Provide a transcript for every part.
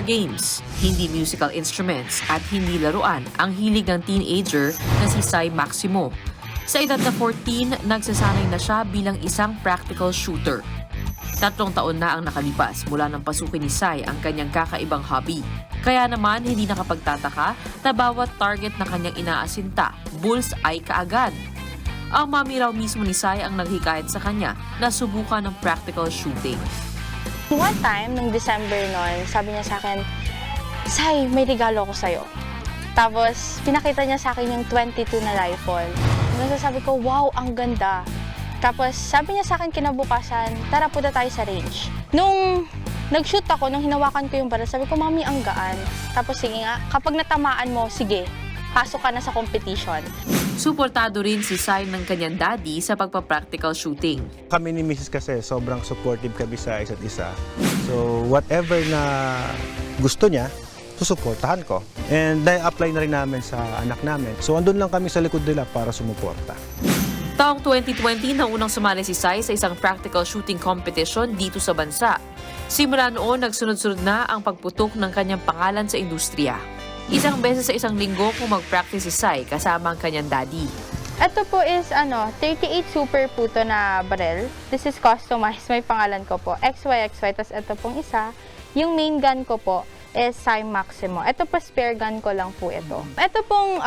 games, hindi musical instruments at hindi laruan ang hilig ng teenager na si Sai Maximo. Sa edad na 14, nagsasanay na siya bilang isang practical shooter. 3 taon na ang nakalipas mula nang pasukin ni Sai ang kanyang kakaibang hobby. Kaya naman hindi nakapagtataka na bawat target na kanyang inaasinta, bullseye kaagad. Ang mami raw mismo ni Sai ang naghikayat sa kanya na subukan ng practical shooting. One time, nung December noon, sabi niya sa akin, Sai, may regalo ko sa'yo. Tapos, pinakita niya sa akin yung 22 na rifle. Nasasabi ko, wow, ang ganda. Tapos, sabi niya sa akin kinabukasan, tara, punta tayo sa range. Nung nag-shoot ako, nung hinawakan ko yung baril, sabi ko, mami, ang gaan. Tapos, sige nga, kapag natamaan mo, sige, pasok ka na sa competition. Suportado rin si Sai ng kanyang daddy sa pagpa-practical shooting. Kami ni Mrs. kasi sobrang supportive kami sa isa't isa. So whatever na gusto niya, susuportahan ko. And na-apply na rin namin sa anak namin. So andun lang kami sa likod nila para sumuporta. Taong 2020 na unang sumali si Sai sa isang practical shooting competition dito sa bansa. Simula noon, nagsunod-sunod na ang pagputok ng kanyang pangalan sa industriya. Isang beses sa isang linggo kung mag-practice si Sai kasama ang kanyang daddy. Ito po is 38 super puto na baril. This is customized. May pangalan ko po, XYXY. Tapos ito pong isa, yung main gun ko po is Sai Maximo. Ito po spare gun ko lang po ito. Ito pong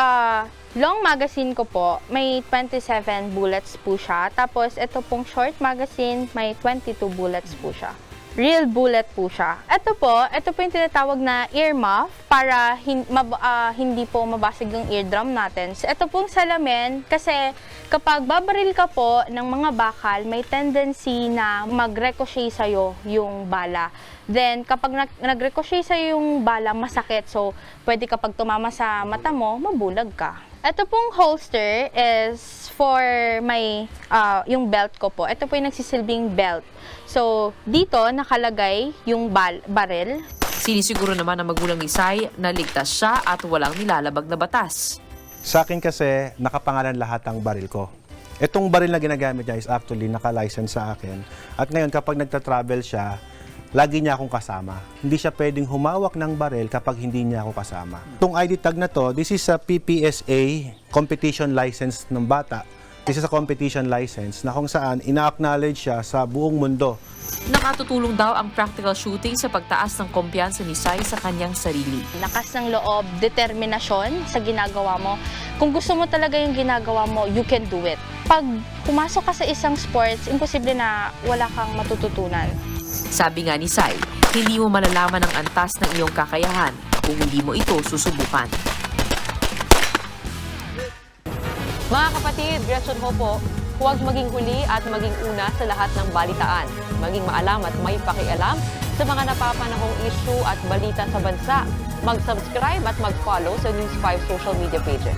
long magazine ko po, may 27 bullets po siya. Tapos ito pong short magazine, may 22 bullets po siya. Real bullet po siya. Ito po yung tinatawag na ear muff para hindi po mabasag yung eardrum natin. So, ito pong salamin kasi kapag babaril ka po ng mga bakal, may tendency na mag-ricochet sa'yo yung bala. Then, kapag nag-ricochet sa'yo yung bala, masakit. So, pwede kapag tumama sa mata mo, mabulag ka. Ito pong holster is for yung belt ko po. Ito po yung nagsisilbing belt. So, dito nakalagay yung baril. Sinisiguro naman ng magulang ni Sai na ligtas siya at walang nilalabag na batas. Sa akin kasi, nakapangalan lahat ang baril ko. Itong baril na ginagamit niya is actually naka-license sa akin. At ngayon, kapag nagta-travel siya, lagi niya akong kasama. Hindi siya pwedeng humawak ng baril kapag hindi niya ako kasama. Itong ID tag na to, this is a PPSA competition license ng bata. This is a competition license na kung saan ina-acknowledge siya sa buong mundo. Nakatutulong daw ang practical shooting sa pagtaas ng kumpiyansa ni Sai sa kanyang sarili. Lakas ng loob, determinasyon sa ginagawa mo. Kung gusto mo talaga yung ginagawa mo, you can do it. Pag pumasok ka sa isang sports, imposible na wala kang matututunan. Sabi nga ni Sai, hindi mo malalaman ang antas ng iyong kakayahan kung hindi mo ito susubukan. Mga kapatid, Gretchen ho po, huwag maging huli at maging una sa lahat ng balitaan. Maging maalam at may pakialam sa mga napapanahong issue at balita sa bansa. Mag-subscribe at mag-follow sa News 5 social media pages.